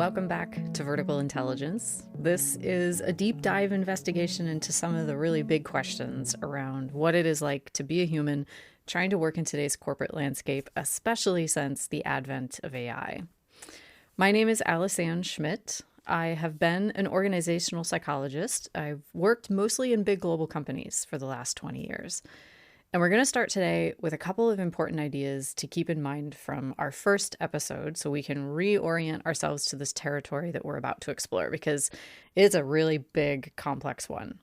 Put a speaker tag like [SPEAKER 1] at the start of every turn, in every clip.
[SPEAKER 1] Welcome back to Vertical Intelligence. This is a deep dive investigation into some of the really big questions around what it is like to be a human trying to work in today's corporate landscape, especially since the advent of AI. My name is Alice-Ann Schmidt. I have been an organizational psychologist. I've worked mostly in big global companies for the last 20 years. And we're going to start today with a couple of important ideas to keep in mind from our first episode so we can reorient ourselves to this territory that we're about to explore, because it's a really big, complex one.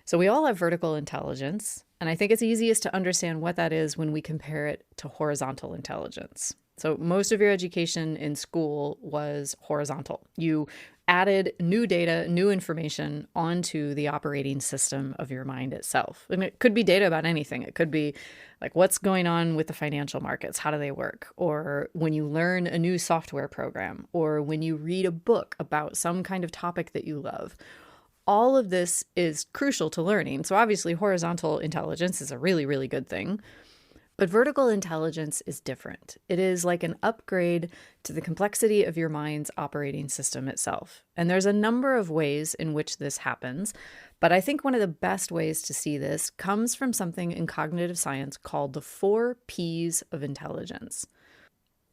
[SPEAKER 1] So we all have vertical intelligence, and I think it's easiest to understand what that is when we compare it to horizontal intelligence. So most of your education in school was horizontal. You added new data, new information onto the operating system of your mind itself. And it could be data about anything. It could be like what's going on with the financial markets, how do they work? Or when you learn a new software program, or when you read a book about some kind of topic that you love. All of this is crucial to learning. So obviously horizontal intelligence is a really, really good thing. But vertical intelligence is different. It is like an upgrade to the complexity of your mind's operating system itself. And there's a number of ways in which this happens, but I think one of the best ways to see this comes from something in cognitive science called the 4 Ps of intelligence.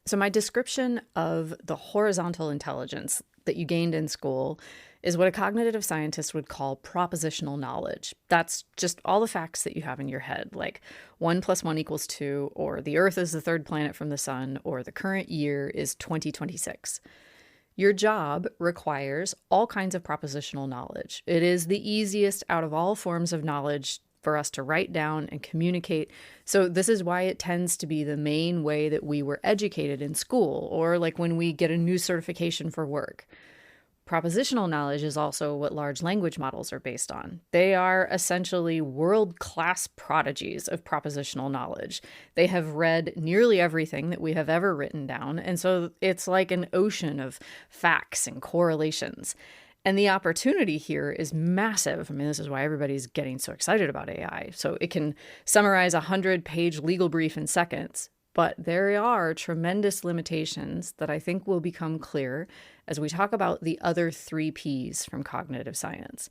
[SPEAKER 1] So my description of the horizontal intelligence that you gained in school is what a cognitive scientist would call propositional knowledge. That's just all the facts that you have in your head, like 1 + 1 = 2, or the Earth is the third planet from the sun, or the current year is 2026. Your job requires all kinds of propositional knowledge. It is the easiest out of all forms of knowledge for us to write down and communicate. So this is why it tends to be the main way that we were educated in school, or like when we get a new certification for work. Propositional knowledge is also what large language models are based on. They are essentially world-class prodigies of propositional knowledge. They have read nearly everything that we have ever written down, and so it's like an ocean of facts and correlations. And the opportunity here is massive. I mean, this is why everybody's getting so excited about AI. So it can summarize a 100-page legal brief in seconds. But there are tremendous limitations that I think will become clear as we talk about the other 3 Ps from cognitive science.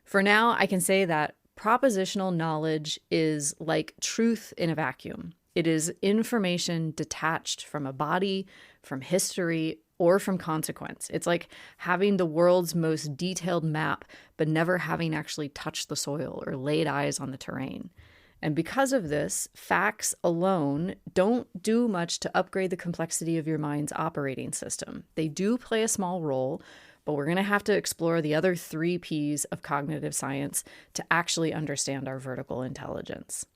[SPEAKER 1] For now, I can say that propositional knowledge is like truth in a vacuum. It is information detached from a body, from history, or from consequence. It's like having the world's most detailed map, but never having actually touched the soil or laid eyes on the terrain. And because of this, facts alone don't do much to upgrade the complexity of your mind's operating system. They do play a small role, but we're going to have to explore the other 3 Ps of cognitive science to actually understand our vertical intelligence.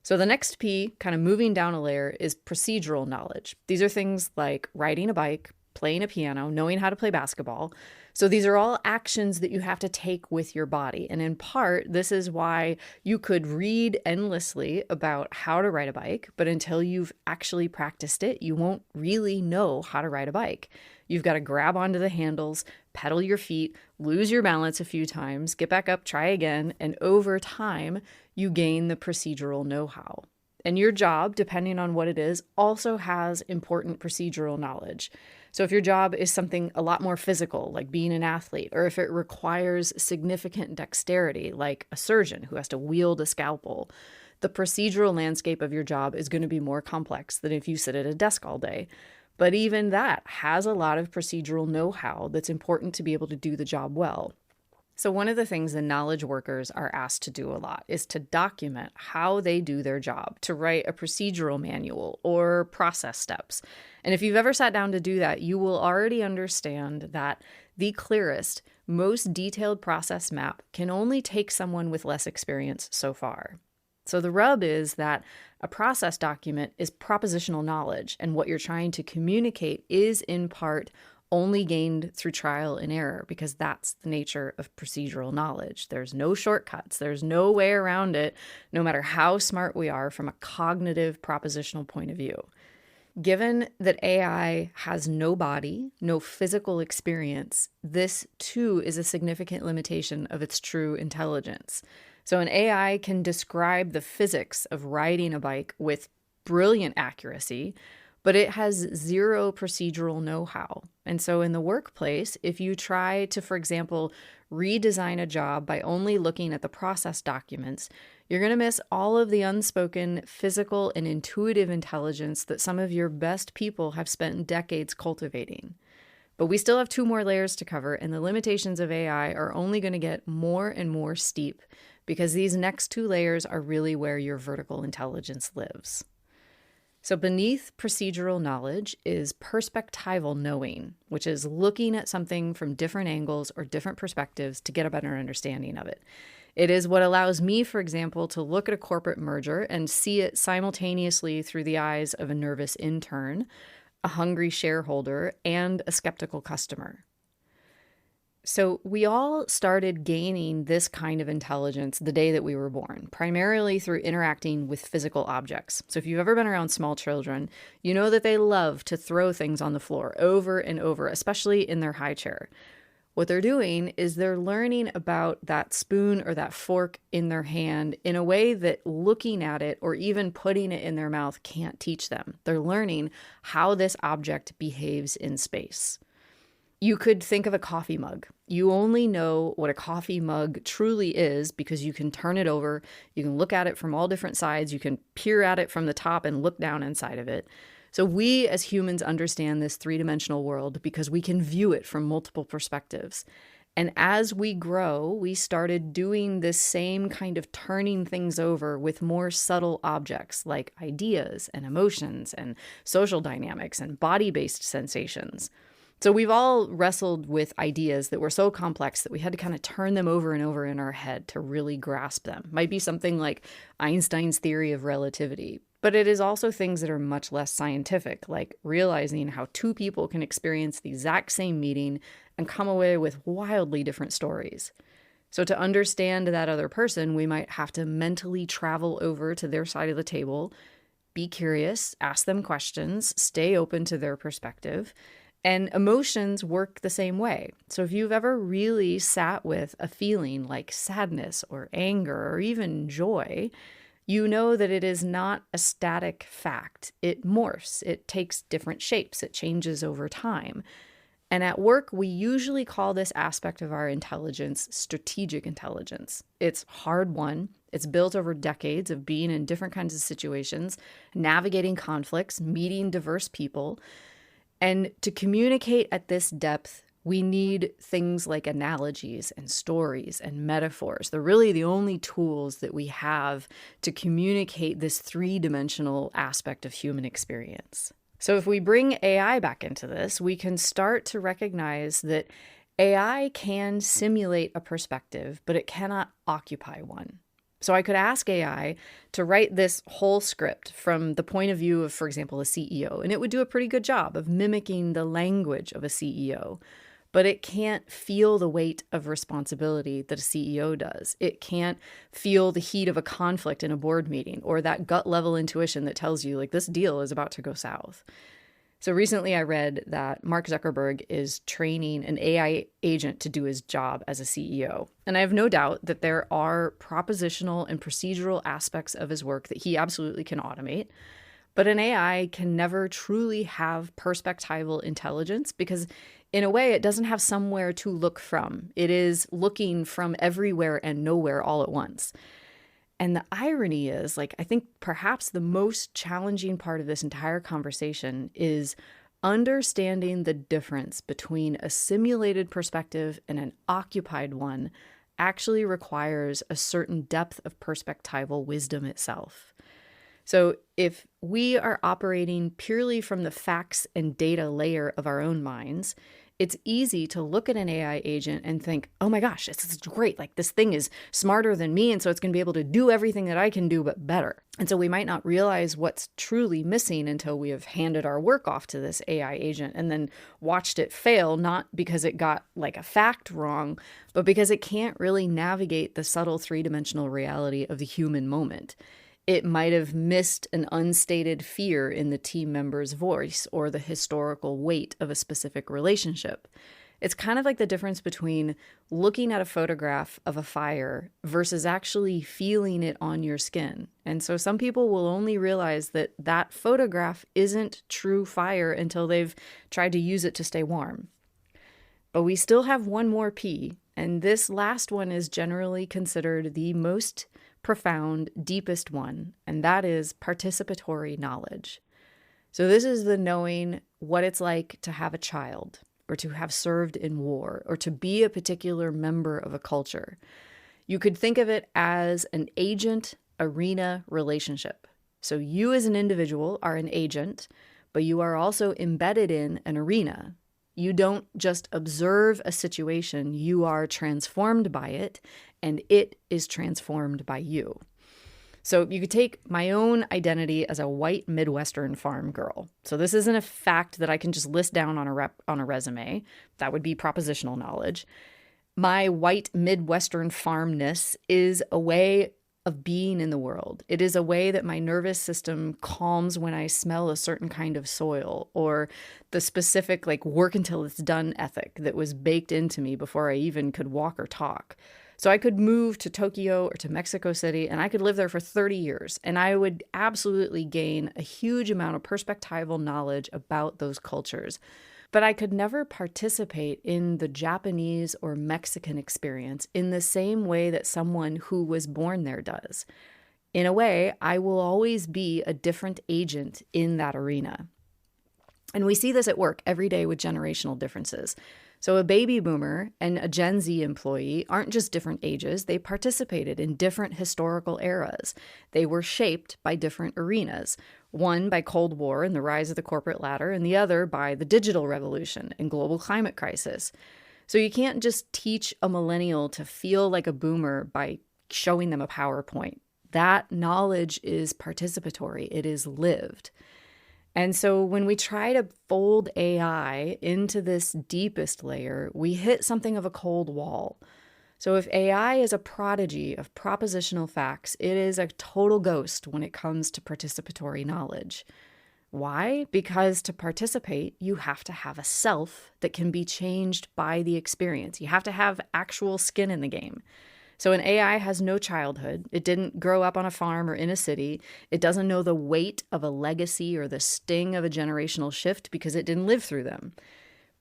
[SPEAKER 1] So the next P, kind of moving down a layer, is procedural knowledge. These are things like riding a bike, playing a piano, knowing how to play basketball. So these are all actions that you have to take with your body. And in part, this is why you could read endlessly about how to ride a bike, but until you've actually practiced it, you won't really know how to ride a bike. You've got to grab onto the handles, pedal your feet, lose your balance a few times, get back up, try again, and over time, you gain the procedural know-how. And your job, depending on what it is, also has important procedural knowledge. So if your job is something a lot more physical, like being an athlete, or if it requires significant dexterity, like a surgeon who has to wield a scalpel, the procedural landscape of your job is going to be more complex than if you sit at a desk all day. But even that has a lot of procedural know-how that's important to be able to do the job well. So one of the things the knowledge workers are asked to do a lot is to document how they do their job, to write a procedural manual or process steps. And if you've ever sat down to do that, you will already understand that the clearest, most detailed process map can only take someone with less experience so far. So the rub is that a process document is propositional knowledge, and what you're trying to communicate is in part only gained through trial and error, because that's the nature of procedural knowledge. There's no shortcuts. There's no way around it, no matter how smart we are from a cognitive propositional point of view. Given that AI has no body, no physical experience, this too is a significant limitation of its true intelligence. So an AI can describe the physics of riding a bike with brilliant accuracy, but it has zero procedural know-how. And so in the workplace, if you try to, for example, redesign a job by only looking at the process documents, you're going to miss all of the unspoken physical and intuitive intelligence that some of your best people have spent decades cultivating. But we still have 2 more layers to cover, and the limitations of AI are only going to get more and more steep because these next 2 layers are really where your vertical intelligence lives. So beneath procedural knowledge is perspectival knowing, which is looking at something from different angles or different perspectives to get a better understanding of it. It is what allows me, for example, to look at a corporate merger and see it simultaneously through the eyes of a nervous intern, a hungry shareholder, and a skeptical customer. So we all started gaining this kind of intelligence the day that we were born, primarily through interacting with physical objects. So if you've ever been around small children, you know that they love to throw things on the floor over and over, especially in their high chair. What they're doing is they're learning about that spoon or that fork in their hand in a way that looking at it or even putting it in their mouth can't teach them. They're learning how this object behaves in space. You could think of a coffee mug. You only know what a coffee mug truly is because you can turn it over, you can look at it from all different sides, you can peer at it from the top and look down inside of it. So we as humans understand this 3-dimensional world because we can view it from multiple perspectives. And as we grow, we started doing this same kind of turning things over with more subtle objects like ideas and emotions and social dynamics and body-based sensations. So we've all wrestled with ideas that were so complex that we had to kind of turn them over and over in our head to really grasp them. Might be something like Einstein's theory of relativity. But it is also things that are much less scientific, like realizing how 2 people can experience the exact same meeting and come away with wildly different stories. So to understand that other person, we might have to mentally travel over to their side of the table, be curious, ask them questions, stay open to their perspective. And emotions work the same way. So if you've ever really sat with a feeling like sadness or anger or even joy, you know that it is not a static fact. It morphs, it takes different shapes, it changes over time. And at work, we usually call this aspect of our intelligence strategic intelligence. It's hard-won. It's built over decades of being in different kinds of situations, navigating conflicts, meeting diverse people. And to communicate at this depth, we need things like analogies and stories and metaphors. They're really the only tools that we have to communicate this 3-dimensional aspect of human experience. So if we bring AI back into this, we can start to recognize that AI can simulate a perspective, but it cannot occupy one. So I could ask AI to write this whole script from the point of view of, for example, a CEO, and it would do a pretty good job of mimicking the language of a CEO. But it can't feel the weight of responsibility that a CEO does. It can't feel the heat of a conflict in a board meeting or that gut level intuition that tells you like this deal is about to go south. So recently I read that Mark Zuckerberg is training an AI agent to do his job as a CEO. And I have no doubt that there are propositional and procedural aspects of his work that he absolutely can automate. But an AI can never truly have perspectival intelligence because in a way it doesn't have somewhere to look from. It is looking from everywhere and nowhere all at once. And the irony is, I think perhaps the most challenging part of this entire conversation is understanding the difference between a simulated perspective and an occupied one actually requires a certain depth of perspectival wisdom itself. So if we are operating purely from the facts and data layer of our own minds, it's easy to look at an AI agent and think, oh my gosh, this is great. This thing is smarter than me. And so it's going to be able to do everything that I can do, but better. And so we might not realize what's truly missing until we have handed our work off to this AI agent and then watched it fail, not because it got a fact wrong, but because it can't really navigate the subtle 3-dimensional reality of the human moment. It might have missed an unstated fear in the team member's voice or the historical weight of a specific relationship. It's kind of like the difference between looking at a photograph of a fire versus actually feeling it on your skin. And so some people will only realize that that photograph isn't true fire until they've tried to use it to stay warm. But we still have one more P, and this last one is generally considered the most profound, deepest one, and that is participatory knowledge. So this is the knowing what it's like to have a child, or to have served in war, or to be a particular member of a culture. You could think of it as an agent-arena relationship. So you as an individual are an agent, but you are also embedded in an arena. You don't just observe a situation, you are transformed by it, and it is transformed by you. So you could take my own identity as a white Midwestern farm girl. So this isn't a fact that I can just list down on a resume. That would be propositional knowledge. My white Midwestern farmness is a way of being in the world. It is a way that my nervous system calms when I smell a certain kind of soil, or the specific work until it's done ethic that was baked into me before I even could walk or talk. So I could move to Tokyo or to Mexico City, and I could live there for 30 years, and I would absolutely gain a huge amount of perspectival knowledge about those cultures. But I could never participate in the Japanese or Mexican experience in the same way that someone who was born there does. In a way, I will always be a different agent in that arena. And we see this at work every day with generational differences. So a baby boomer and a Gen Z employee aren't just different ages, they participated in different historical eras. They were shaped by different arenas, one by Cold War and the rise of the corporate ladder, and the other by the digital revolution and global climate crisis. So you can't just teach a millennial to feel like a boomer by showing them a PowerPoint. That knowledge is participatory, it is lived. And so when we try to fold AI into this deepest layer, we hit something of a cold wall. So if AI is a prodigy of propositional facts, it is a total ghost when it comes to participatory knowledge. Why? Because to participate, you have to have a self that can be changed by the experience. You have to have actual skin in the game. So an AI has no childhood. It didn't grow up on a farm or in a city. It doesn't know the weight of a legacy or the sting of a generational shift because it didn't live through them.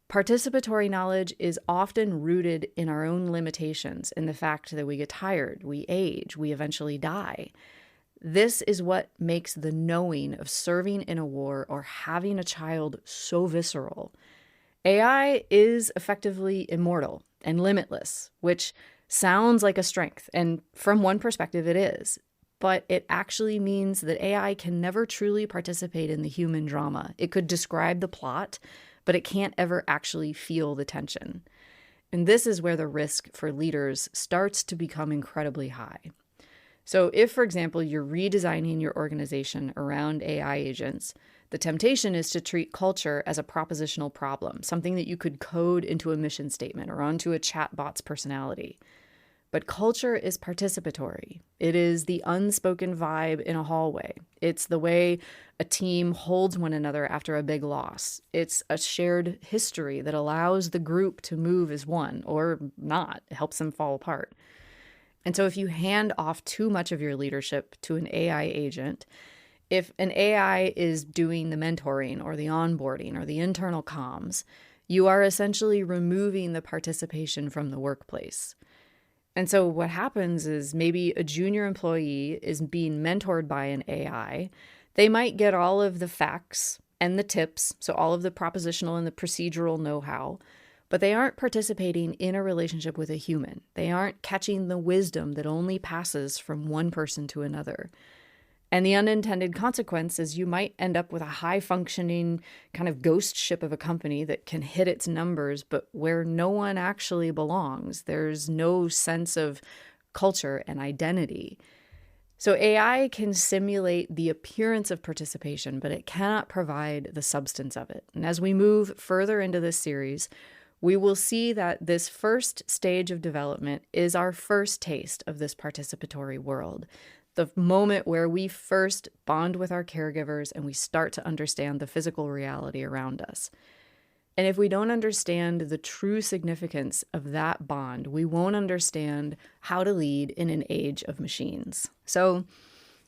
[SPEAKER 1] Participatory knowledge is often rooted in our own limitations, in the fact that we get tired, we age, we eventually die. This is what makes the knowing of serving in a war or having a child so visceral. AI is effectively immortal and limitless, which sounds like a strength, and from one perspective it is, but it actually means that AI can never truly participate in the human drama. It could describe the plot, but it can't ever actually feel the tension. And this is where the risk for leaders starts to become incredibly high. So if, for example, you're redesigning your organization around AI agents, the temptation is to treat culture as a propositional problem, something that you could code into a mission statement or onto a chatbot's personality. But culture is participatory. It is the unspoken vibe in a hallway. It's the way a team holds one another after a big loss. It's a shared history that allows the group to move as one, or not. It helps them fall apart. And so if you hand off too much of your leadership to an AI agent, if an AI is doing the mentoring or the onboarding or the internal comms, you are essentially removing the participation from the workplace. And so what happens is maybe a junior employee is being mentored by an AI. They might get all of the facts and the tips, so all of the propositional and the procedural know-how, but they aren't participating in a relationship with a human. They aren't catching the wisdom that only passes from one person to another. And the unintended consequence is you might end up with a high-functioning kind of ghost ship of a company that can hit its numbers, but where no one actually belongs. There's no sense of culture and identity. So AI can simulate the appearance of participation, but it cannot provide the substance of it. And as we move further into this series, we will see that this first stage of development is our first taste of this participatory world. The moment where we first bond with our caregivers and we start to understand the physical reality around us. And if we don't understand the true significance of that bond, we won't understand how to lead in an age of machines. So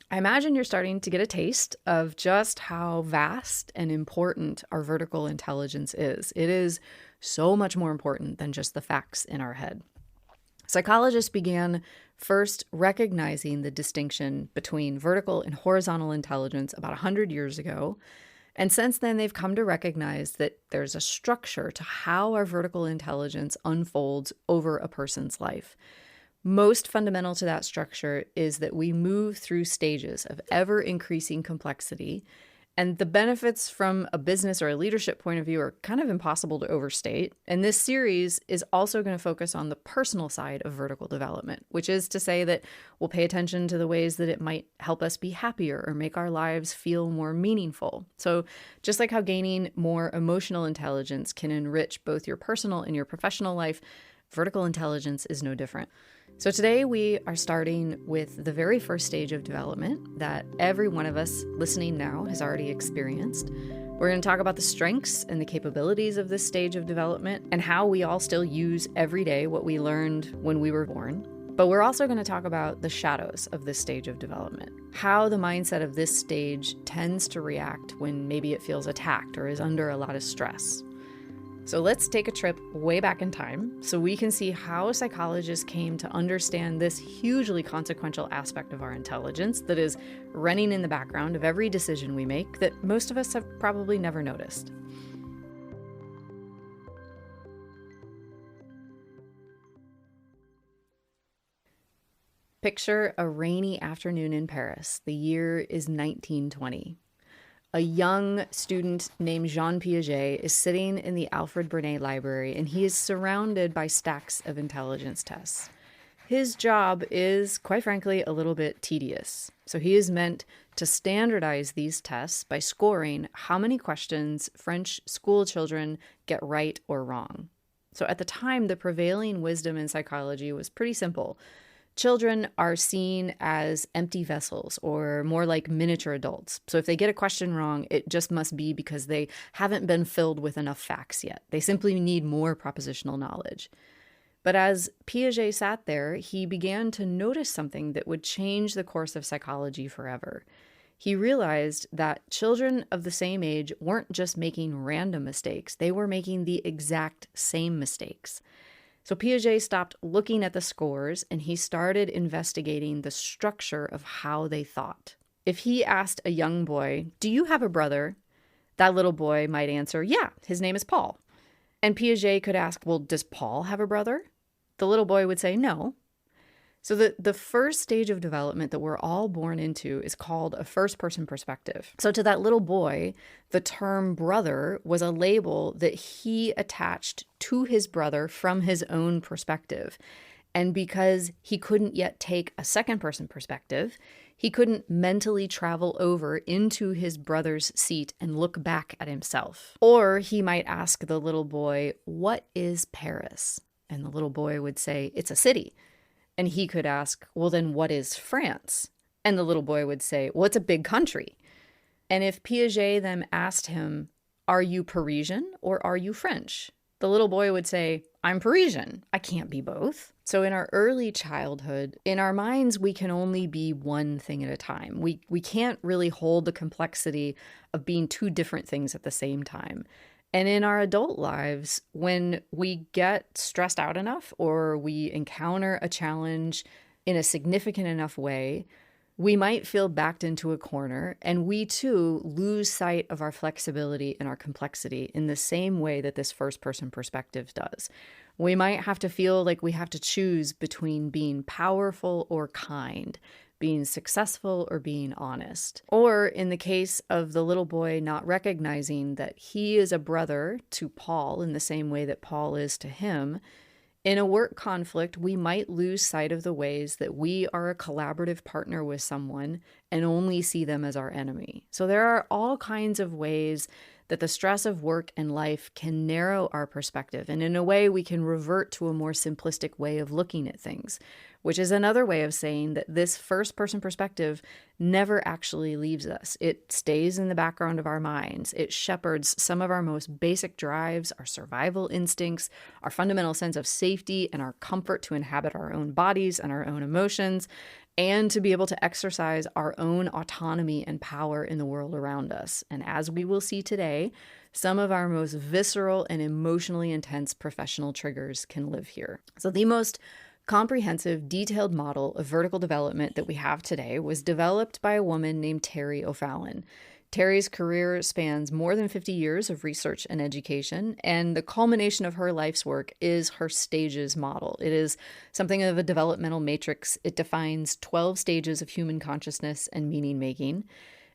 [SPEAKER 1] I imagine you're starting to get a taste of just how vast and important our vertical intelligence is. It is so much more important than just the facts in our head. Psychologists began first recognizing the distinction between vertical and horizontal intelligence about 100 years ago. And since then, they've come to recognize that there's a structure to how our vertical intelligence unfolds over a person's life. Most fundamental to that structure is that we move through stages of ever-increasing complexity, and the benefits from a business or a leadership point of view are kind of impossible to overstate. And this series is also going to focus on the personal side of vertical development, which is to say that we'll pay attention to the ways that it might help us be happier or make our lives feel more meaningful. So just like how gaining more emotional intelligence can enrich both your personal and your professional life, vertical intelligence is no different. So today we are starting with the very first stage of development that every one of us listening now has already experienced. We're going to talk about the strengths and the capabilities of this stage of development and how we all still use every day what we learned when we were born. But we're also going to talk about the shadows of this stage of development, how the mindset of this stage tends to react when maybe it feels attacked or is under a lot of stress. So let's take a trip way back in time so we can see how psychologists came to understand this hugely consequential aspect of our intelligence that is running in the background of every decision we make that most of us have probably never noticed. Picture a rainy afternoon in Paris. The year is 1920. A young student named Jean Piaget is sitting in the Alfred Binet Library, and he is surrounded by stacks of intelligence tests. His job is, quite frankly, a little bit tedious. So he is meant to standardize these tests by scoring how many questions French school children get right or wrong. So at the time, the prevailing wisdom in psychology was pretty simple. Children are seen as empty vessels or more like miniature adults. So if they get a question wrong, it just must be because they haven't been filled with enough facts yet. They simply need more propositional knowledge. But as Piaget sat there, he began to notice something that would change the course of psychology forever. He realized that children of the same age weren't just making random mistakes. They were making the exact same mistakes. So Piaget stopped looking at the scores and he started investigating the structure of how they thought. If he asked a young boy, "Do you have a brother?" that little boy might answer, "Yeah, his name is Paul." And Piaget could ask, "Well, does Paul have a brother?" The little boy would say, "No." So the first stage of development that we're all born into is called a first-person perspective. So to that little boy, the term brother was a label that he attached to his brother from his own perspective. And because he couldn't yet take a second-person perspective, he couldn't mentally travel over into his brother's seat and look back at himself. Or he might ask the little boy, "What is Paris?" And the little boy would say, "It's a city." And he could ask, "Well, then what is France?" And the little boy would say, "Well, it's a big country." And if Piaget then asked him, "Are you Parisian or are you French?" the little boy would say, "I'm Parisian. I can't be both." So in our early childhood, in our minds, we can only be one thing at a time. We can't really hold the complexity of being two different things at the same time. And in our adult lives, when we get stressed out enough or we encounter a challenge in a significant enough way, we might feel backed into a corner, and we too lose sight of our flexibility and our complexity in the same way that this first-person perspective does. We might have to feel like we have to choose between being powerful or kind, being successful or being honest. Or in the case of the little boy not recognizing that he is a brother to Paul in the same way that Paul is to him, in a work conflict, we might lose sight of the ways that we are a collaborative partner with someone and only see them as our enemy. So there are all kinds of ways that the stress of work and life can narrow our perspective, and in a way we can revert to a more simplistic way of looking at things, which is another way of saying that this first-person perspective never actually leaves us. It stays in the background of our minds. It shepherds some of our most basic drives, our survival instincts, our fundamental sense of safety, and our comfort to inhabit our own bodies and our own emotions, and to be able to exercise our own autonomy and power in the world around us. And as we will see today, some of our most visceral and emotionally intense professional triggers can live here. So the most comprehensive, detailed model of vertical development that we have today was developed by a woman named Terry O'Fallon. Terry's career spans more than 50 years of research and education, and the culmination of her life's work is her stages model. It is something of a developmental matrix. It defines 12 stages of human consciousness and meaning making,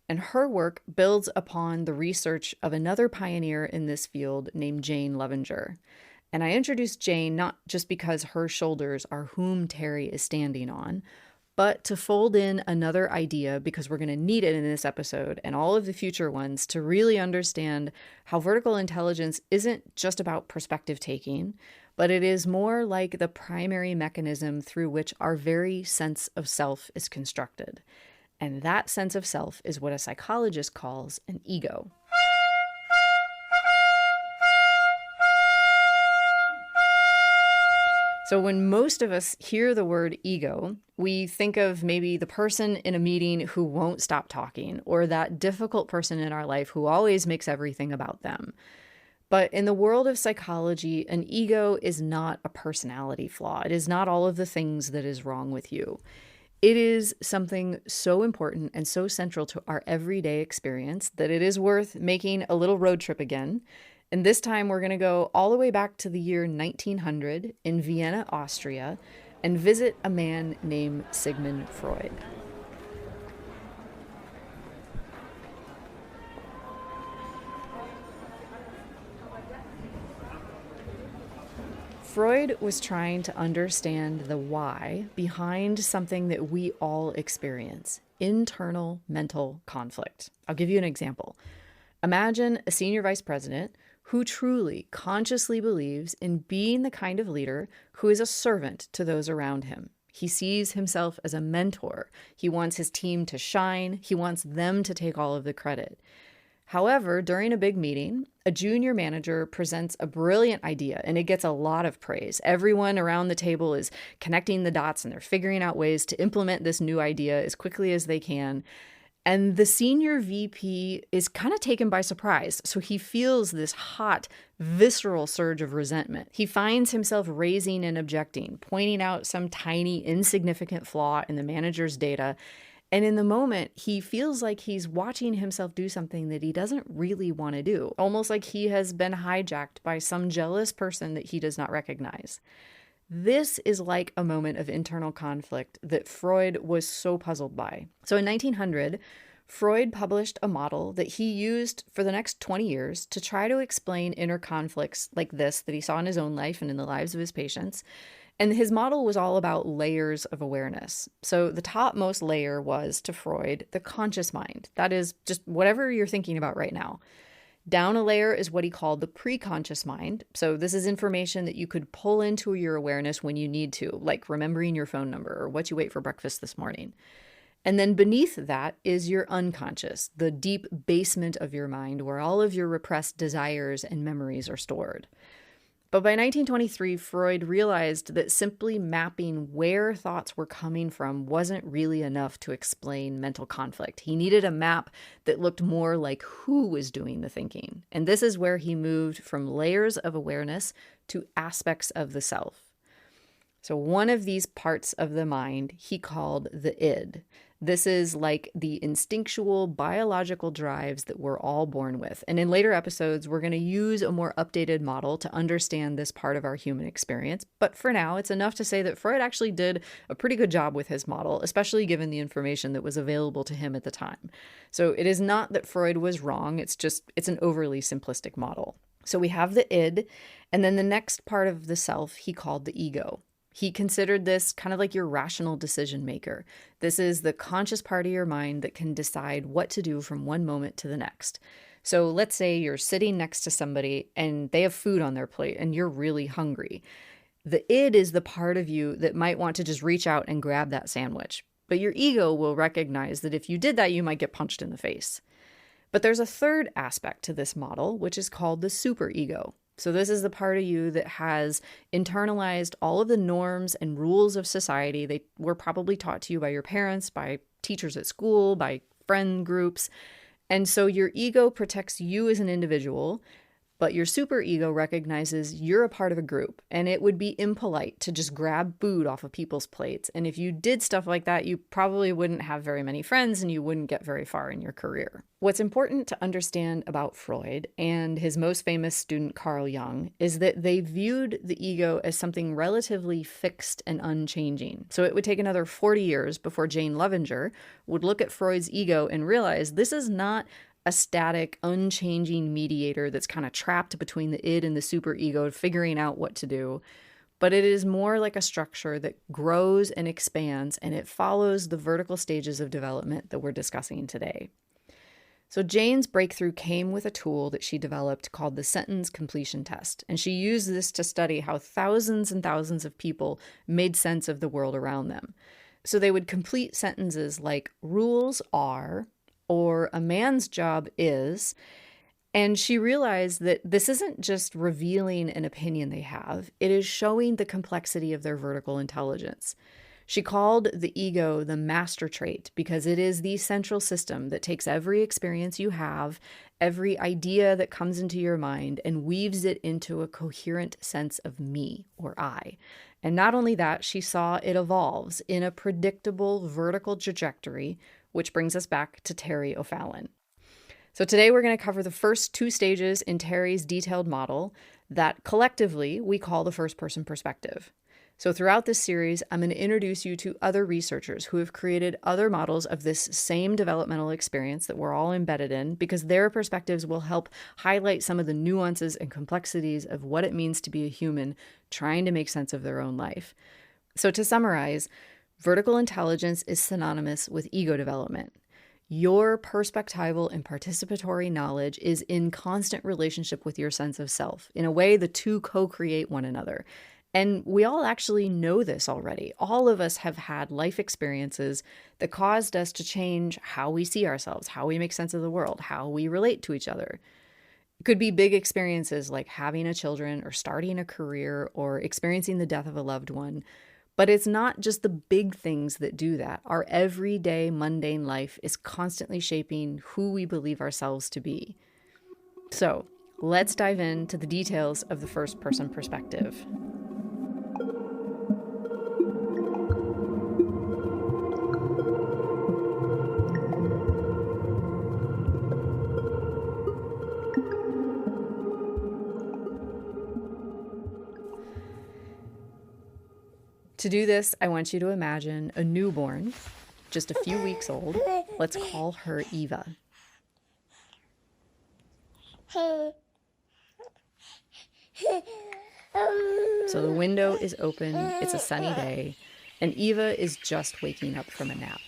[SPEAKER 1] and her work builds upon the research of another pioneer in this field named Jane Levenger. And I introduced Jane not just because her shoulders are whom Terry is standing on, but to fold in another idea because we're going to need it in this episode and all of the future ones to really understand how vertical intelligence isn't just about perspective taking, but it is more like the primary mechanism through which our very sense of self is constructed. And that sense of self is what a psychologist calls an ego. So when most of us hear the word ego, we think of maybe the person in a meeting who won't stop talking, or that difficult person in our life who always makes everything about them. But in the world of psychology, an ego is not a personality flaw. It is not all of the things that is wrong with you. It is something so important and so central to our everyday experience that it is worth making a little road trip again. And this time we're going to go all the way back to the year 1900 in Vienna, Austria, and visit a man named Sigmund Freud. Freud was trying to understand the why behind something that we all experience: internal mental conflict. I'll give you an example. Imagine a senior vice president who truly, consciously believes in being the kind of leader who is a servant to those around him. He sees himself as a mentor. He wants his team to shine. He wants them to take all of the credit. However, during a big meeting, a junior manager presents a brilliant idea and it gets a lot of praise. Everyone around the table is connecting the dots and they're figuring out ways to implement this new idea as quickly as they can. And the senior VP is kind of taken by surprise. So he feels this hot, visceral surge of resentment. He finds himself raising and objecting, pointing out some tiny, insignificant flaw in the manager's data. And in the moment, he feels like he's watching himself do something that he doesn't really want to do, almost like he has been hijacked by some jealous person that he does not recognize. This is like a moment of internal conflict that Freud was so puzzled by. So in 1900, Freud published a model that he used for the next 20 years to try to explain inner conflicts like this that he saw in his own life and in the lives of his patients. And his model was all about layers of awareness. So the topmost layer was, to Freud, the conscious mind. That is just whatever you're thinking about right now. Down a layer is what he called the preconscious mind. So this is information that you could pull into your awareness when you need to, like remembering your phone number or what you ate for breakfast this morning. And then beneath that is your unconscious, the deep basement of your mind where all of your repressed desires and memories are stored. But by 1923, Freud realized that simply mapping where thoughts were coming from wasn't really enough to explain mental conflict. He needed a map that looked more like who was doing the thinking. And this is where he moved from layers of awareness to aspects of the self. So one of these parts of the mind he called the id. This is like the instinctual biological drives that we're all born with. And in later episodes, we're going to use a more updated model to understand this part of our human experience. But for now, it's enough to say that Freud actually did a pretty good job with his model, especially given the information that was available to him at the time. So it is not that Freud was wrong. It's an overly simplistic model. So we have the id, and then the next part of the self he called the ego. He considered this kind of like your rational decision maker. This is the conscious part of your mind that can decide what to do from one moment to the next. So let's say you're sitting next to somebody and they have food on their plate and you're really hungry. The id is the part of you that might want to just reach out and grab that sandwich. But your ego will recognize that if you did that, you might get punched in the face. But there's a third aspect to this model, which is called the superego. So this is the part of you that has internalized all of the norms and rules of society. They were probably taught to you by your parents, by teachers at school, by friend groups. And so your ego protects you as an individual, but your superego recognizes you're a part of a group, and it would be impolite to just grab food off of people's plates. And if you did stuff like that, you probably wouldn't have very many friends and you wouldn't get very far in your career. What's important to understand about Freud and his most famous student, Carl Jung, is that they viewed the ego as something relatively fixed and unchanging. So it would take another 40 years before Jane Levenger would look at Freud's ego and realize this is not a static, unchanging mediator that's kind of trapped between the id and the superego, figuring out what to do. But it is more like a structure that grows and expands, and it follows the vertical stages of development that we're discussing today. So Jane's breakthrough came with a tool that she developed called the sentence completion test. And she used this to study how thousands and thousands of people made sense of the world around them. So they would complete sentences like rules are, or a man's job is. And she realized that this isn't just revealing an opinion they have, it is showing the complexity of their vertical intelligence. She called the ego the master trait because it is the central system that takes every experience you have, every idea that comes into your mind, and weaves it into a coherent sense of me or I. And not only that, she saw it evolves in a predictable vertical trajectory, which brings us back to Terry O'Fallon. So today we're going to cover the first two stages in Terry's detailed model that collectively we call the first-person perspective. So throughout this series, I'm going to introduce you to other researchers who have created other models of this same developmental experience that we're all embedded in, because their perspectives will help highlight some of the nuances and complexities of what it means to be a human trying to make sense of their own life. So to summarize, vertical intelligence is synonymous with ego development. Your perspectival and participatory knowledge is in constant relationship with your sense of self. In a way, the two co-create one another. And we all actually know this already. All of us have had life experiences that caused us to change how we see ourselves, how we make sense of the world, how we relate to each other. It could be big experiences like having a children or starting a career or experiencing the death of a loved one. But it's not just the big things that do that. Our everyday mundane life is constantly shaping who we believe ourselves to be. So let's dive into the details of the first-person perspective. To do this, I want you to imagine a newborn, just a few weeks old. Let's call her Eva. So the window is open, it's a sunny day, and Eva is just waking up from a nap.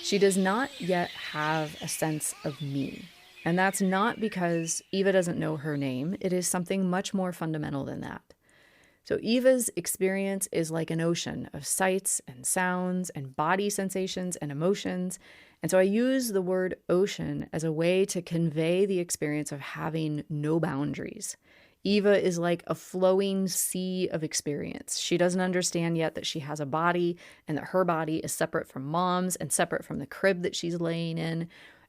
[SPEAKER 1] She does not yet have a sense of me. And that's not because Eva doesn't know her name. It is something much more fundamental than that. So Eva's experience is like an ocean of sights and sounds and body sensations and emotions. And so I use the word ocean as a way to convey the experience of having no boundaries. Eva is like a flowing sea of experience. She doesn't understand yet that she has a body and that her body is separate from mom's and separate from the crib that she's laying in.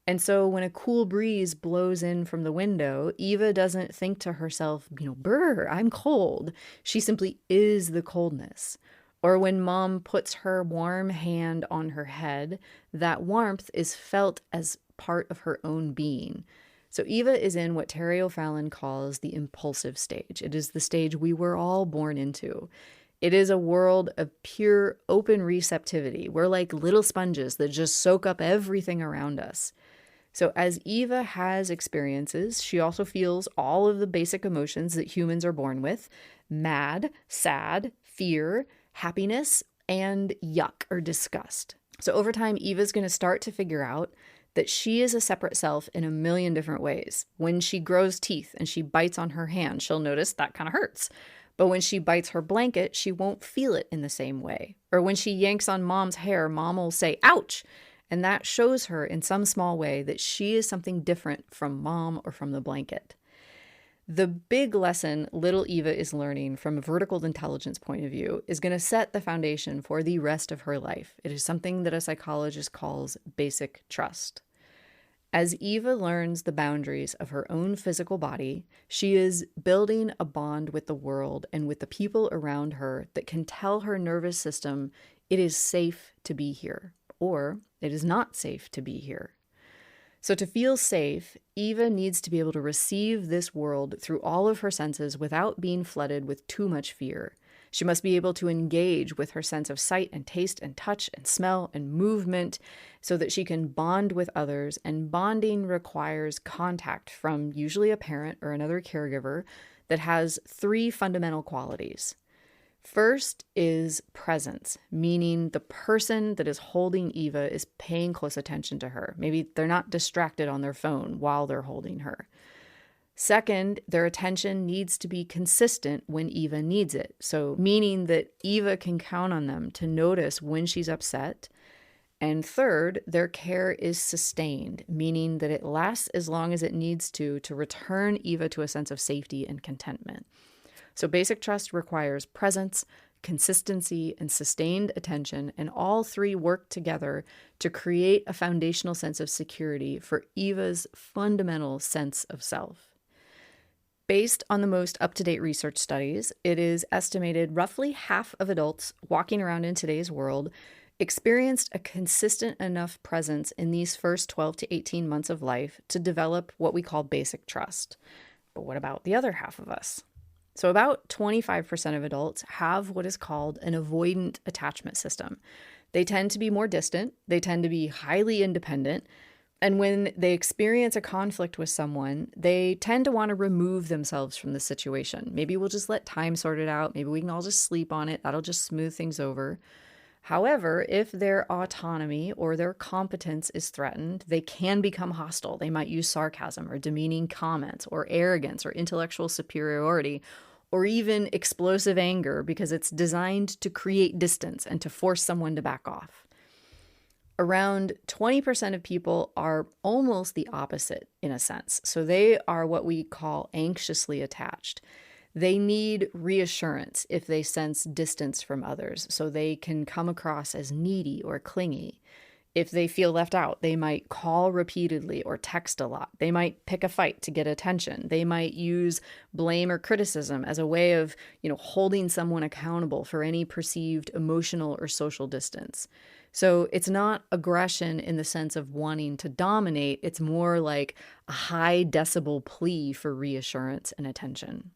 [SPEAKER 1] And so when a cool breeze blows in from the window, Eva doesn't think to herself, brr, I'm cold. She simply is the coldness. Or when mom puts her warm hand on her head, that warmth is felt as part of her own being. So Eva is in what Terry O'Fallon calls the impulsive stage. It is the stage we were all born into. It is a world of pure open receptivity. We're like little sponges that just soak up everything around us. So as Eva has experiences, she also feels all of the basic emotions that humans are born with: mad, sad, fear, happiness, and yuck or disgust. So over time, Eva's going to start to figure out that she is a separate self in a million different ways. When she grows teeth and she bites on her hand, she'll notice that kind of hurts. But when she bites her blanket, she won't feel it in the same way. Or when she yanks on mom's hair, mom will say, ouch! And that shows her in some small way that she is something different from mom or from the blanket. The big lesson little Eva is learning from a vertical intelligence point of view is going to set the foundation for the rest of her life. It is something that a psychologist calls basic trust. As Eva learns the boundaries of her own physical body, she is building a bond with the world and with the people around her that can tell her nervous system it is safe to be here, or it is not safe to be here. So to feel safe, Eva needs to be able to receive this world through all of her senses without being flooded with too much fear. She must be able to engage with her sense of sight and taste and touch and smell and movement so that she can bond with others, and bonding requires contact from usually a parent or another caregiver that has 3 fundamental qualities. First is presence, meaning the person that is holding Eva is paying close attention to her. Maybe they're not distracted on their phone while they're holding her. Second, their attention needs to be consistent when Eva needs it. So meaning that Eva can count on them to notice when she's upset. And third, their care is sustained, meaning that it lasts as long as it needs to return Eva to a sense of safety and contentment. So basic trust requires presence, consistency, and sustained attention, and all 3 work together to create a foundational sense of security for Eva's fundamental sense of self. Based on the most up-to-date research studies, it is estimated roughly half of adults walking around in today's world experienced a consistent enough presence in these first 12 to 18 months of life to develop what we call basic trust. But what about the other half of us? So about 25% of adults have what is called an avoidant attachment system. They tend to be more distant, they tend to be highly independent, and when they experience a conflict with someone, they tend to want to remove themselves from the situation. Maybe we'll just let time sort it out, maybe we can all just sleep on it, that'll just smooth things over. However, if their autonomy or their competence is threatened, they can become hostile. They might use sarcasm or demeaning comments or arrogance or intellectual superiority or even explosive anger because it's designed to create distance and to force someone to back off. Around 20% of people are almost the opposite in a sense. So they are what we call anxiously attached. They need reassurance if they sense distance from others, so they can come across as needy or clingy. If they feel left out, they might call repeatedly or text a lot. They might pick a fight to get attention. They might use blame or criticism as a way of, holding someone accountable for any perceived emotional or social distance. So it's not aggression in the sense of wanting to dominate. It's more like a high decibel plea for reassurance and attention.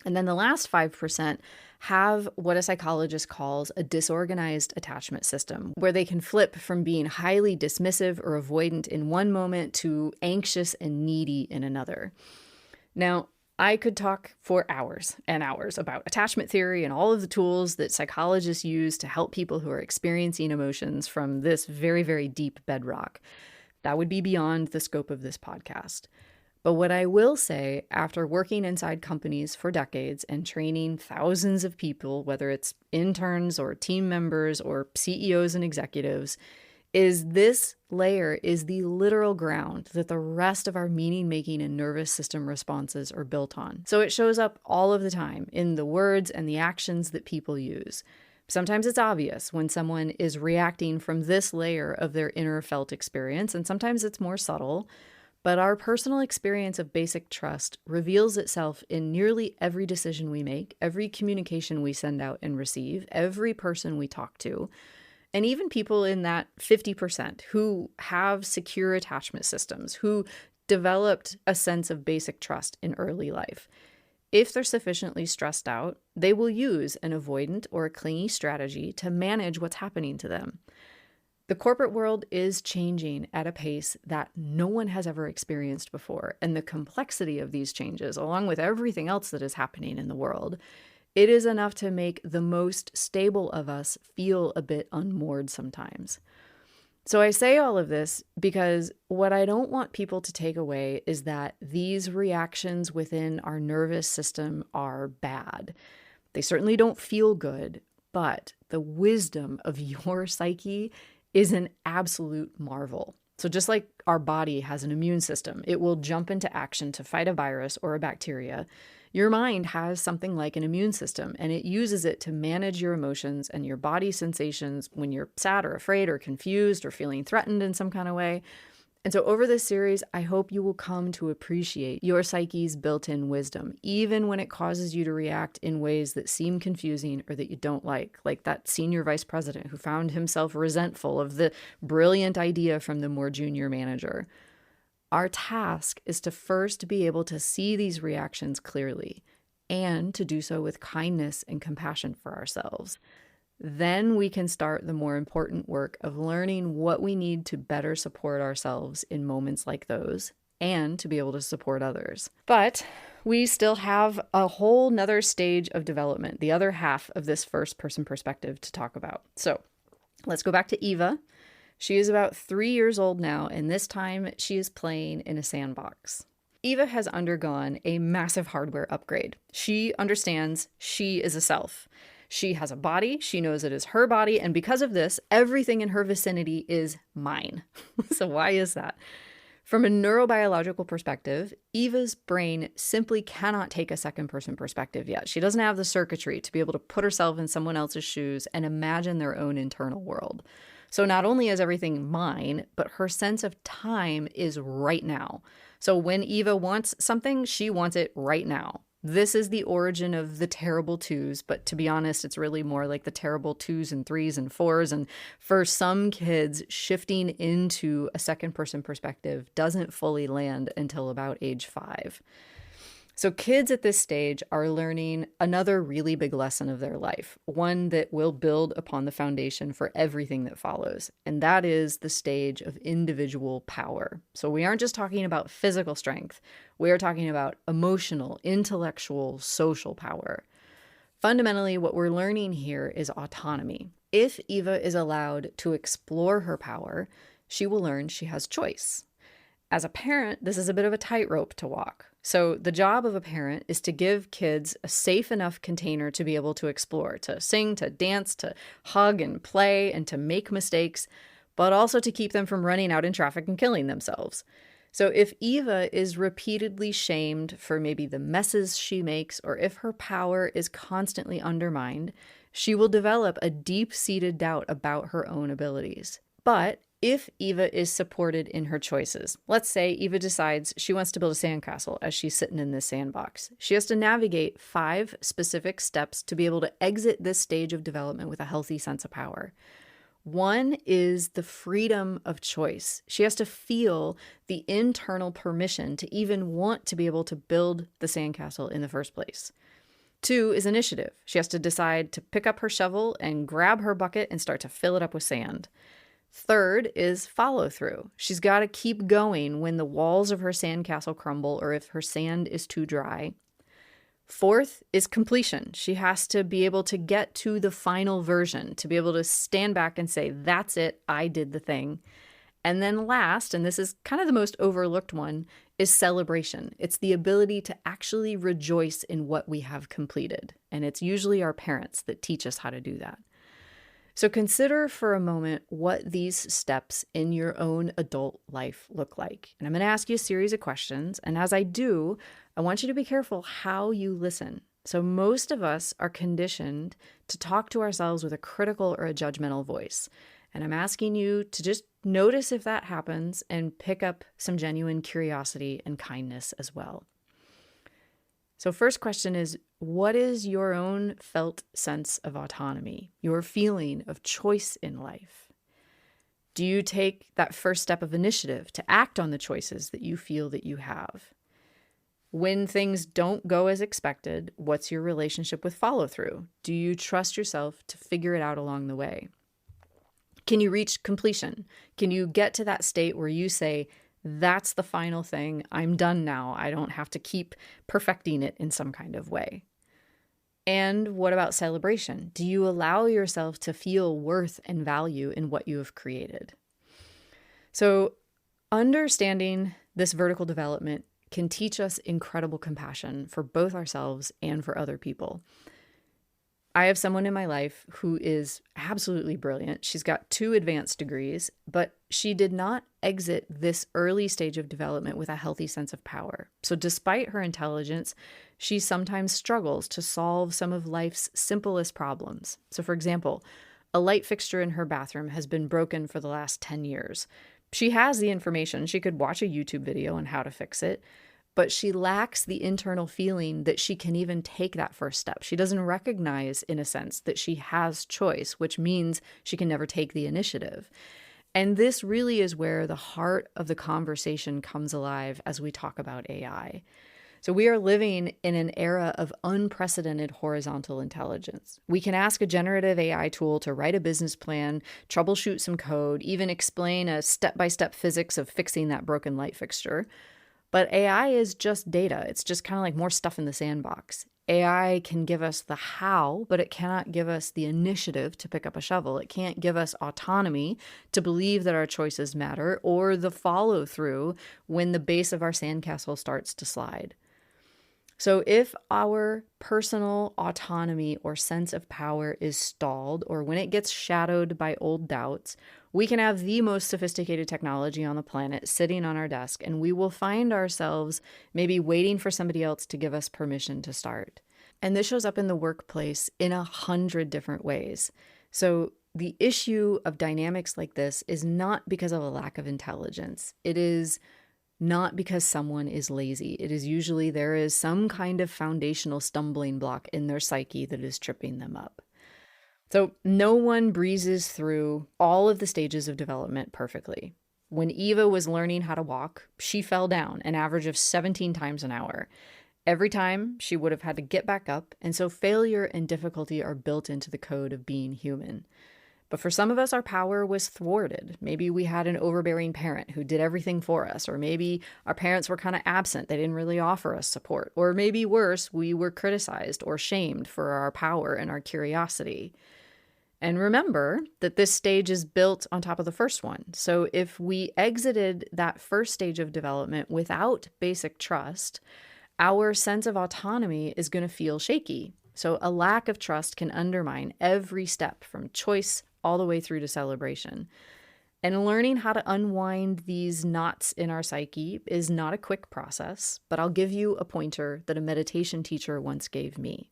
[SPEAKER 1] And then the last 5% have what a psychologist calls a disorganized attachment system, where they can flip from being highly dismissive or avoidant in one moment to anxious and needy in another. Now, I could talk for hours and hours about attachment theory and all of the tools that psychologists use to help people who are experiencing emotions from this very, very deep bedrock. That would be beyond the scope of this podcast. But what I will say, after working inside companies for decades and training thousands of people, whether it's interns or team members or CEOs and executives, is this layer is the literal ground that the rest of our meaning-making and nervous system responses are built on. So it shows up all of the time in the words and the actions that people use. Sometimes it's obvious when someone is reacting from this layer of their inner felt experience, and sometimes it's more subtle. But our personal experience of basic trust reveals itself in nearly every decision we make, every communication we send out and receive, every person we talk to, and even people in that 50% who have secure attachment systems, who developed a sense of basic trust in early life. If they're sufficiently stressed out, they will use an avoidant or a clingy strategy to manage what's happening to them. The corporate world is changing at a pace that no one has ever experienced before, and the complexity of these changes, along with everything else that is happening in the world, It is enough to make the most stable of us feel a bit unmoored sometimes. So I say all of this because what I don't want people to take away is that these reactions within our nervous system are bad. They certainly don't feel good, but the wisdom of your psyche is an absolute marvel. So just like our body has an immune system, it will jump into action to fight a virus or a bacteria. Your mind has something like an immune system, and it uses it to manage your emotions and your body sensations when you're sad or afraid or confused or feeling threatened in some kind of way. And so over this series, I hope you will come to appreciate your psyche's built-in wisdom, even when it causes you to react in ways that seem confusing or that you don't like that senior vice president who found himself resentful of the brilliant idea from the more junior manager. Our task is to first be able to see these reactions clearly and to do so with kindness and compassion for ourselves. Then we can start the more important work of learning what we need to better support ourselves in moments like those and to be able to support others. But we still have a whole nother stage of development, the other half of this first person perspective to talk about. So let's go back to Eva. She is about 3 years old now, and this time she is playing in a sandbox. Eva has undergone a massive hardware upgrade. She understands she is a self. She has a body, she knows it is her body, and because of this, everything in her vicinity is mine. So why is that? From a neurobiological perspective, Eva's brain simply cannot take a second-person perspective yet. She doesn't have the circuitry to be able to put herself in someone else's shoes and imagine their own internal world. So not only is everything mine, but her sense of time is right now. So when Eva wants something, she wants it right now. This is the origin of the terrible twos, but to be honest, it's really more like the terrible 2s and 3s and 4s. And for some kids, shifting into a second-person perspective doesn't fully land until about age 5. So kids at this stage are learning another really big lesson of their life, one that will build upon the foundation for everything that follows, and that is the stage of individual power. So we aren't just talking about physical strength, we are talking about emotional, intellectual, social power. Fundamentally, what we're learning here is autonomy. If Eva is allowed to explore her power, she will learn she has choice. As a parent, this is a bit of a tightrope to walk. So the job of a parent is to give kids a safe enough container to be able to explore, to sing, to dance, to hug and play, and to make mistakes, but also to keep them from running out in traffic and killing themselves. So if Eva is repeatedly shamed for maybe the messes she makes, or if her power is constantly undermined, she will develop a deep-seated doubt about her own abilities. But if Eva is supported in her choices, let's say Eva decides she wants to build a sandcastle as she's sitting in this sandbox. She has to navigate 5 specific steps to be able to exit this stage of development with a healthy sense of power. One is the freedom of choice. She has to feel the internal permission to even want to be able to build the sandcastle in the first place. 2 is initiative. She has to decide to pick up her shovel and grab her bucket and start to fill it up with sand. 3rd is follow through. She's got to keep going when the walls of her sandcastle crumble or if her sand is too dry. 4th is completion. She has to be able to get to the final version, to be able to stand back and say, that's it, I did the thing. And then last, and this is kind of the most overlooked one, is celebration. It's the ability to actually rejoice in what we have completed. And it's usually our parents that teach us how to do that. So consider for a moment what these steps in your own adult life look like. And I'm going to ask you a series of questions. And as I do, I want you to be careful how you listen. So most of us are conditioned to talk to ourselves with a critical or a judgmental voice. And I'm asking you to just notice if that happens and pick up some genuine curiosity and kindness as well. So first question is, what is your own felt sense of autonomy, your feeling of choice in life? Do you take that first step of initiative to act on the choices that you feel that you have? When things don't go as expected, what's your relationship with follow-through? Do you trust yourself to figure it out along the way? Can you reach completion? Can you get to that state where you say, that's the final thing, I'm done now, I don't have to keep perfecting it in some kind of way? And what about celebration? Do you allow yourself to feel worth and value in what you have created? So, understanding this vertical development can teach us incredible compassion for both ourselves and for other people. I have someone in my life who is absolutely brilliant. She's got 2 advanced degrees, but she did not exit this early stage of development with a healthy sense of power. So despite her intelligence, she sometimes struggles to solve some of life's simplest problems. So for example, a light fixture in her bathroom has been broken for the last 10 years. She has the information. She could watch a YouTube video on how to fix it, but she lacks the internal feeling that she can even take that first step. She doesn't recognize, in a sense, that she has choice, which means she can never take the initiative. And this really is where the heart of the conversation comes alive as we talk about AI. So we are living in an era of unprecedented horizontal intelligence. We can ask a generative AI tool to write a business plan, troubleshoot some code, even explain a step-by-step physics of fixing that broken light fixture. But AI is just data. It's just kind of like more stuff in the sandbox. AI can give us the how, but it cannot give us the initiative to pick up a shovel. It can't give us autonomy to believe that our choices matter or the follow through when the base of our sandcastle starts to slide. So if our personal autonomy or sense of power is stalled, or when it gets shadowed by old doubts, we can have the most sophisticated technology on the planet sitting on our desk, and we will find ourselves maybe waiting for somebody else to give us permission to start. And this shows up in the workplace in 100 different ways. So the issue of dynamics like this is not because of a lack of intelligence. It is not because someone is lazy. It is usually there is some kind of foundational stumbling block in their psyche that is tripping them up. So no one breezes through all of the stages of development perfectly. When Eva was learning how to walk, she fell down an average of 17 times an hour. Every time she would have had to get back up, and so failure and difficulty are built into the code of being human. But for some of us, our power was thwarted. Maybe we had an overbearing parent who did everything for us, or maybe our parents were kind of absent. They didn't really offer us support. Or maybe worse, we were criticized or shamed for our power and our curiosity. And remember that this stage is built on top of the first one. So if we exited that first stage of development without basic trust, our sense of autonomy is going to feel shaky. So a lack of trust can undermine every step from choice all the way through to celebration. And learning how to unwind these knots in our psyche is not a quick process, but I'll give you a pointer that a meditation teacher once gave me.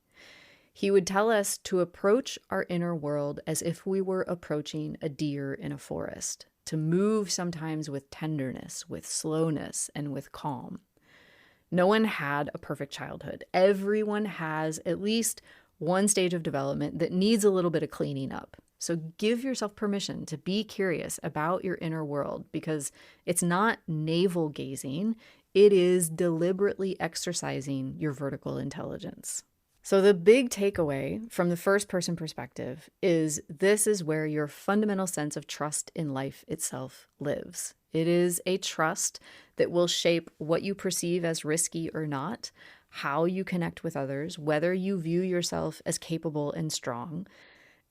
[SPEAKER 1] He would tell us to approach our inner world as if we were approaching a deer in a forest, to move sometimes with tenderness, with slowness, and with calm. No one had a perfect childhood. Everyone has at least one stage of development that needs a little bit of cleaning up. So give yourself permission to be curious about your inner world, because it's not navel gazing. It is deliberately exercising your vertical intelligence. So the big takeaway from the first person perspective is this is where your fundamental sense of trust in life itself lives. It is a trust that will shape what you perceive as risky or not, how you connect with others, whether you view yourself as capable and strong.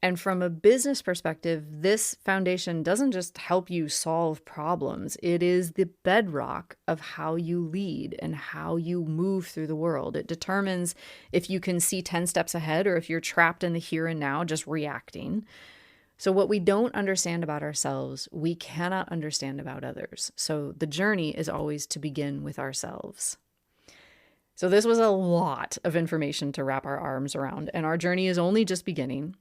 [SPEAKER 1] And from a business perspective, this foundation doesn't just help you solve problems. It is the bedrock of how you lead and how you move through the world. It determines if you can see 10 steps ahead or if you're trapped in the here and now, just reacting. So what we don't understand about ourselves, we cannot understand about others. So the journey is always to begin with ourselves. So this was a lot of information to wrap our arms around, and our journey is only just beginning.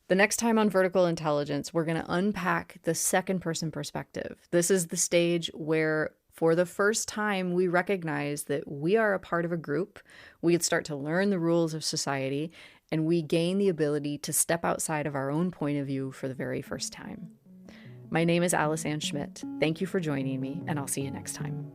[SPEAKER 1] The next time on Vertical Intelligence, we're going to unpack the second person perspective. This is the stage where, for the first time, we recognize that we are a part of a group. We start to learn the rules of society, and we gain the ability to step outside of our own point of view for the very first time. My name is Alice Ann Schmidt. Thank you for joining me, and I'll see you next time.